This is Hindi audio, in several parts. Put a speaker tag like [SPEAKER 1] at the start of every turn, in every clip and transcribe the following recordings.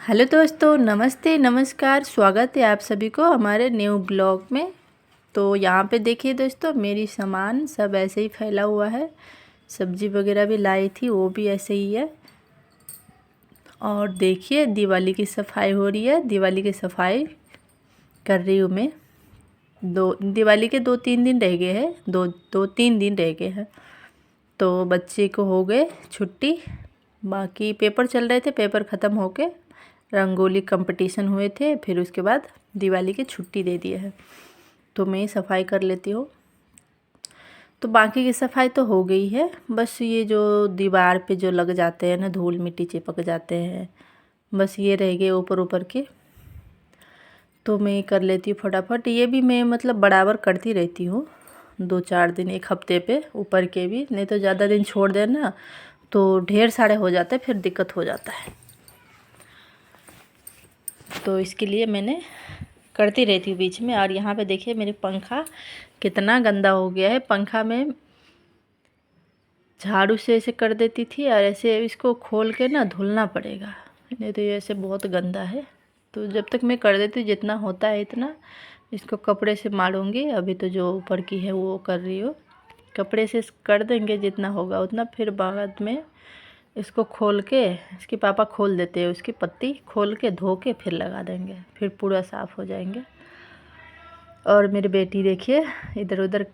[SPEAKER 1] हेलो दोस्तों, नमस्ते नमस्कार। स्वागत है आप सभी को हमारे न्यू ब्लॉग में। तो यहाँ पे देखिए दोस्तों, मेरी सामान सब ऐसे ही फैला हुआ है। सब्जी वगैरह भी लाई थी, वो भी ऐसे ही है। और देखिए, दिवाली की सफाई हो रही है। दिवाली की सफाई कर रही हूँ मैं। दिवाली के 2-3 दिन रह गए हैं। 2-3 दिन रह गए हैं। तो बच्चे को हो गए छुट्टी। बाकी पेपर चल रहे थे, पेपर ख़त्म हो के रंगोली कंपटीशन हुए थे। फिर उसके बाद दिवाली की छुट्टी दे दिए है। तो मैं सफाई कर लेती हूँ। तो बाकी की सफाई तो हो गई है। बस ये जो दीवार पे जो लग जाते हैं ना, धूल मिट्टी चिपक जाते हैं, बस ये रह गए ऊपर ऊपर के। तो मैं कर लेती हूँ फटाफट। ये भी मैं मतलब बराबर करती रहती हूँ, 2-4 दिन, 1 हफ्ते पे ऊपर के भी। नहीं तो ज़्यादा दिन छोड़ देना तो ढेर सारे हो जाते हैं, फिर दिक्कत हो जाता है। तो इसके लिए मैंने करती रहती हूँ बीच में। और यहाँ पे देखिए, मेरे पंखा कितना गंदा हो गया है। पंखा में झाड़ू से ऐसे कर देती थी, और ऐसे इसको खोल के ना धुलना पड़ेगा, नहीं तो ये ऐसे बहुत गंदा है। तो जब तक मैं कर देती हूँ, जितना होता है इतना इसको कपड़े से मारूंगी। अभी तो जो ऊपर की है वो कर रही हूँ। कपड़े से कर देंगे जितना होगा उतना। फिर बाद में इसको खोल के, इसके पापा खोल देते हैं, उसकी पत्ती खोल के धो के फिर लगा देंगे, फिर पूरा साफ़ हो जाएंगे। और मेरी बेटी देखिए इधर उधर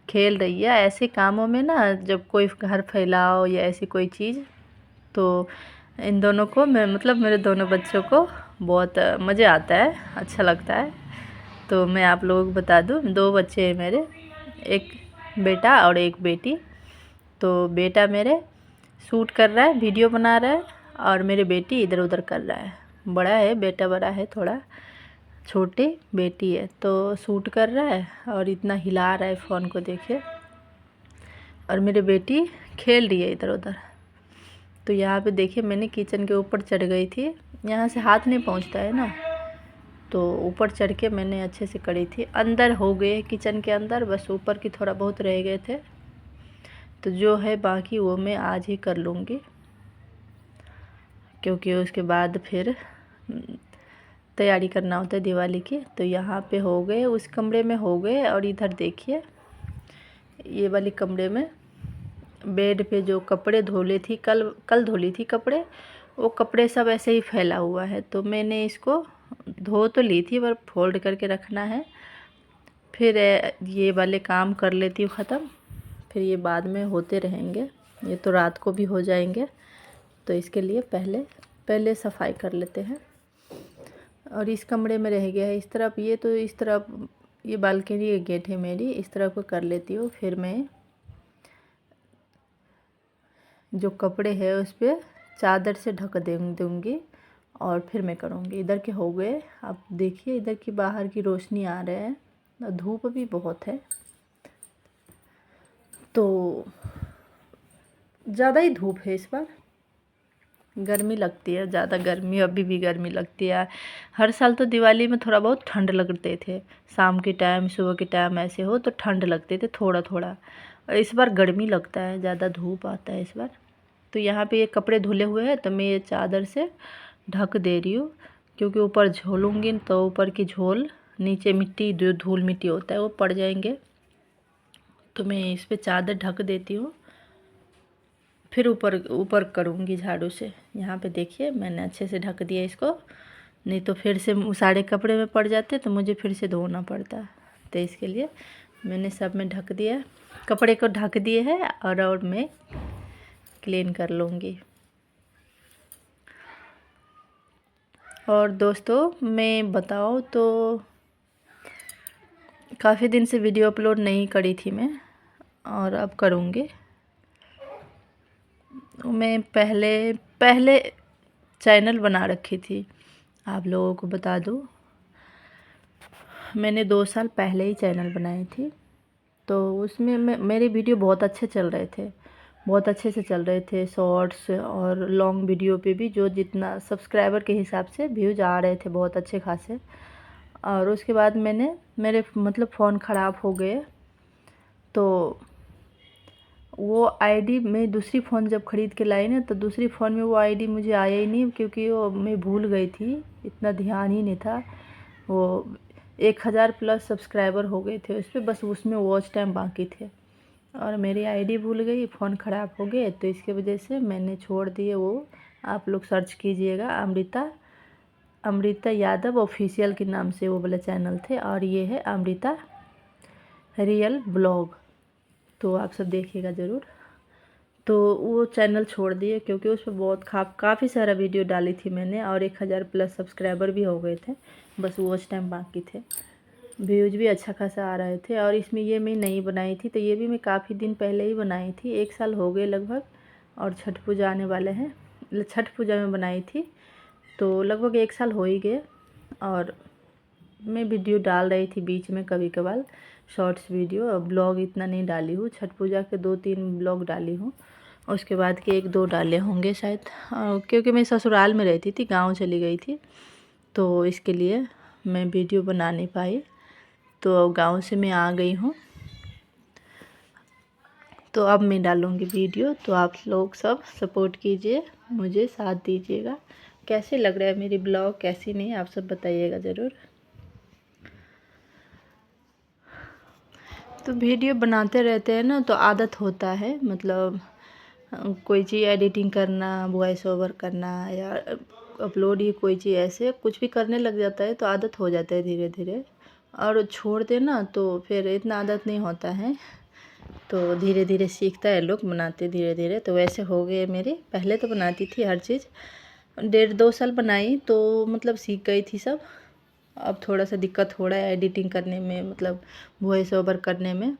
[SPEAKER 1] खेल रही है। ऐसे कामों में ना, जब कोई घर फैलाओ या ऐसी कोई चीज़, तो इन दोनों को मैं मतलब मेरे दोनों बच्चों को बहुत मज़ा आता है, अच्छा लगता है। तो मैं आप लोगों को बता दूँ, 2 बच्चे हैं मेरे, एक बेटा और एक बेटी। तो बेटा मेरे शूट कर रहा है, वीडियो बना रहा है, और मेरी बेटी इधर उधर कर रहा है। बड़ा है बेटा, बड़ा है थोड़ा, छोटी बेटी है। तो शूट कर रहा है और इतना हिला रहा है फ़ोन को, देखिए। और मेरी बेटी खेल रही है इधर उधर। तो यहाँ पे देखिए, मैंने किचन के ऊपर चढ़ गई थी। यहाँ से हाथ नहीं पहुँचता है ना, तो ऊपर चढ़ के मैंने अच्छे से करी थी। अंदर हो गए किचन के अंदर, बस ऊपर की थोड़ा बहुत रह गए थे। तो जो है बाकी वो मैं आज ही कर लूँगी, क्योंकि उसके बाद फिर तैयारी करना होता है दिवाली की। तो यहाँ पे हो गए, उस कमरे में हो गए। और इधर देखिए, ये वाली कमरे में बेड पे जो कपड़े धोले थी, कल धोली थी कपड़े, वो कपड़े सब ऐसे ही फैला हुआ है। तो मैंने इसको धो तो ली थी, पर फोल्ड करके रखना है। फिर ये वाले काम कर लेती हूँ ख़त्म, फिर ये बाद में होते रहेंगे। ये तो रात को भी हो जाएंगे। तो इसके लिए पहले सफाई कर लेते हैं। और इस कमरे में रह गया है इस तरफ। ये तो इस तरफ, ये बालकनी का गेट है मेरी, इस तरफ को कर लेती हूँ। फिर मैं जो कपड़े हैं उस पर चादर से ढक दूँगी, और फिर मैं करूँगी। इधर के हो गए। आप देखिए, इधर की बाहर की रोशनी आ रहे हैं, धूप भी बहुत है। तो ज़्यादा ही धूप है इस बार, गर्मी लगती है ज़्यादा। गर्मी अभी भी गर्मी लगती है। हर साल तो दिवाली में थोड़ा बहुत ठंड लगते थे, शाम के टाइम सुबह के टाइम ऐसे हो तो ठंड लगते थे थोड़ा थोड़ा। और इस बार गर्मी लगता है, ज़्यादा धूप आता है इस बार। तो यहाँ पे ये कपड़े धुले हुए हैं, तो मैं ये चादर से ढक दे रही हूँ, क्योंकि ऊपर झोलूँगी तो ऊपर की झोल, नीचे मिट्टी जो धूल मिट्टी होता है वो पड़ जाएंगे। तो मैं इस पर चादर ढक देती हूँ, फिर ऊपर ऊपर करूँगी झाड़ू से। यहाँ पे देखिए, मैंने अच्छे से ढक दिया इसको, नहीं तो फिर से सारे कपड़े में पड़ जाते तो मुझे फिर से धोना पड़ता। तो इसके लिए मैंने सब में ढक दिया, कपड़े को ढक दिए है। और मैं क्लीन कर लूँगी। और दोस्तों मैं बताऊँ तो काफ़ी दिन से वीडियो अपलोड नहीं करी थी मैं, और अब करूँगी। मैं पहले चैनल बना रखी थी, आप लोगों को बता दूँ। मैंने 2 साल पहले ही चैनल बनाई थी। तो उसमें मेरे वीडियो बहुत अच्छे चल रहे थे, बहुत अच्छे से चल रहे थे। शॉर्ट्स और लॉन्ग वीडियो पे भी जो जितना सब्सक्राइबर के हिसाब से व्यूज आ रहे थे, बहुत अच्छे खासे। और उसके बाद मेरे मतलब फ़ोन ख़राब हो गए, तो वो आईडी मैं दूसरी फ़ोन जब ख़रीद के लाई ना, तो दूसरी फ़ोन में वो आईडी मुझे आया ही नहीं, क्योंकि वो मैं भूल गई थी, इतना ध्यान ही नहीं था। वो 1000 प्लस सब्सक्राइबर हो गए थे उस पर, बस उसमें वॉच टाइम बाकी थे और मेरी आईडी भूल गई, फ़ोन ख़राब हो गए, तो इसके वजह से मैंने छोड़ दिए वो। आप लोग सर्च कीजिएगा, अमृता यादव ऑफिशियल के नाम से वो वाला चैनल थे, और ये है अमृता रियल ब्लॉग, तो आप सब देखिएगा ज़रूर। तो वो चैनल छोड़ दिए क्योंकि उस पर बहुत काफ़ी सारा वीडियो डाली थी मैंने, और 1000 प्लस सब्सक्राइबर भी हो गए थे, बस वॉच टाइम बाकी थे, व्यूज़ भी अच्छा खासा आ रहे थे। और इसमें ये मैं नहीं बनाई थी, तो ये भी मैं काफ़ी दिन पहले ही बनाई थी, 1 साल हो गए लगभग, और छठ पूजा आने वाले हैं, छठ पूजा में बनाई थी, तो लगभग 1 साल हो ही गए। और मैं वीडियो डाल रही थी बीच में कभी कभार शॉर्ट्स वीडियो, ब्लॉग इतना नहीं डाली हूँ, छठ पूजा के 2-3 ब्लॉग डाली हूँ, उसके बाद के 1-2 डाले होंगे शायद, क्योंकि मैं ससुराल में रहती थी, गांव चली गई थी, तो इसके लिए मैं वीडियो बना नहीं पाई। तो गांव से मैं आ गई हूँ, तो अब मैं डालूँगी वीडियो, तो आप लोग सब सपोर्ट कीजिए, मुझे साथ दीजिएगा। कैसे लग रहा है मेरी ब्लॉग, कैसी नहीं, आप सब बताइएगा ज़रूर। तो वीडियो बनाते रहते हैं ना, तो आदत होता है, मतलब कोई चीज़ एडिटिंग करना, वॉइस ओवर करना, या अपलोड ही कोई चीज़ ऐसे कुछ भी करने लग जाता है, तो आदत हो जाता है धीरे धीरे, और छोड़ दे ना तो फिर इतना आदत नहीं होता है, तो धीरे धीरे सीखता है लोग बनाते धीरे धीरे। तो वैसे हो गए मेरे, पहले तो बनाती थी हर चीज़, 1.5-2 साल बनाई तो मतलब सीख गई थी सब। अब थोड़ा सा दिक्कत हो रहा है एडिटिंग करने में, मतलब वॉइस ओवर करने में,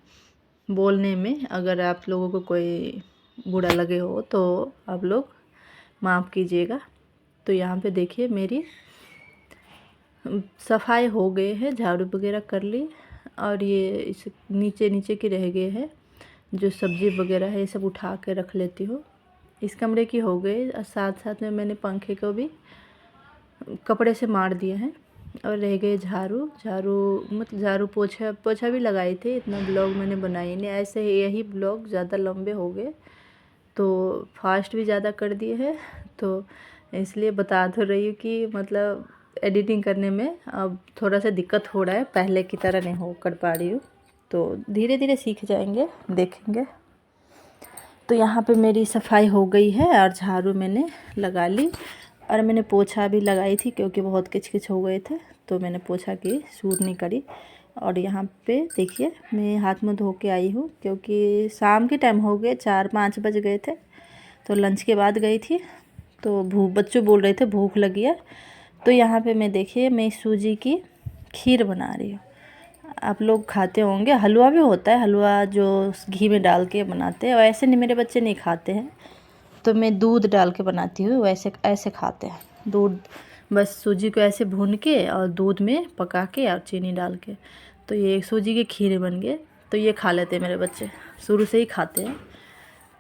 [SPEAKER 1] बोलने में। अगर आप लोगों को कोई बुरा लगे हो तो आप लोग माफ़ कीजिएगा। तो यहाँ पे देखिए मेरी सफाई हो गए है, झाड़ू वगैरह कर ली, और ये इस नीचे नीचे के रह गए हैं, जो सब्ज़ी वगैरह है ये सब उठा के रख लेती हूँ। इस कमरे की हो गई, और साथ साथ में मैंने पंखे को भी कपड़े से मार दिए हैं, और रह गए झाड़ू मतलब झाड़ू पोछा भी लगाए थे। इतना ब्लॉग मैंने बनाई नहीं, ऐसे यही ब्लॉग ज़्यादा लंबे हो गए, तो फास्ट भी ज़्यादा कर दिए हैं, तो इसलिए बता तो रही हूँ कि मतलब एडिटिंग करने में अब थोड़ा सा दिक्कत हो रहा है, पहले की तरह नहीं हो कर पा रही हूँ, तो धीरे धीरे सीख जाएंगे, देखेंगे। तो यहाँ पे मेरी सफाई हो गई है, और झाड़ू मैंने लगा ली, और मैंने पोछा भी लगाई थी क्योंकि बहुत किचकिच हो गए थे, तो मैंने पोछा की सूर नहीं करी। और यहाँ पे देखिए मैं हाथ मुँह धो के आई हूँ, क्योंकि शाम के टाइम हो गए, 4-5 बज गए थे, तो लंच के बाद गई थी, तो बच्चों बोल रहे थे भूख लगी है। तो यहाँ पे मैं देखिए मैं सूजी की खीर बना रही हूँ। आप लोग खाते होंगे, हलवा भी होता है, हलवा जो घी में डाल के बनाते हैं, वैसे नहीं, मेरे बच्चे नहीं खाते हैं, तो मैं दूध डाल के बनाती हूँ, वैसे ऐसे खाते हैं दूध, बस सूजी को ऐसे भून के और दूध में पका के और चीनी डाल के, तो ये सूजी की खीर बन गए। तो ये खा लेते हैं मेरे बच्चे, शुरू से ही खाते हैं।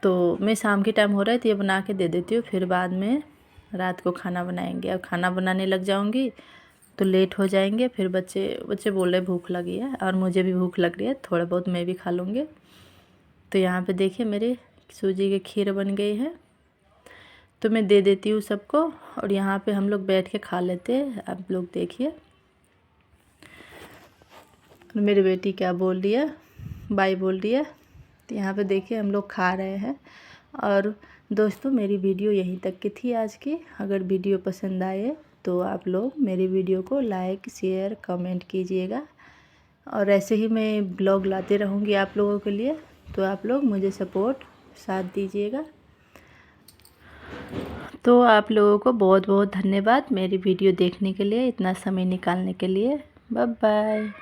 [SPEAKER 1] तो मैं शाम के टाइम हो रहा है तो ये बना के दे देती हूँ, फिर बाद में रात को खाना बनाएंगे। अब खाना बनाने लग जाऊँगी तो लेट हो जाएंगे, फिर बच्चे बोल रहे भूख लगी है, और मुझे भी भूख लग रही है, थोड़ा बहुत मैं भी खा लूँगी। तो यहाँ पे देखिए मेरी सूजी की खीर बन गई है, तो मैं दे देती हूँ सबको, और यहाँ पे हम लोग बैठ के खा लेते हैं। आप लोग देखिए मेरी बेटी क्या बोल रही है, बाय बोल रही है। तो यहाँ पे देखिए हम लोग खा रहे हैं। और दोस्तों मेरी वीडियो यहीं तक की थी आज की। अगर वीडियो पसंद आए तो आप लोग मेरी वीडियो को लाइक शेयर कमेंट कीजिएगा, और ऐसे ही मैं ब्लॉग लाते रहूँगी आप लोगों के लिए, तो आप लोग मुझे सपोर्ट साथ दीजिएगा। तो आप लोगों को बहुत बहुत धन्यवाद मेरी वीडियो देखने के लिए, इतना समय निकालने के लिए। Bye bye.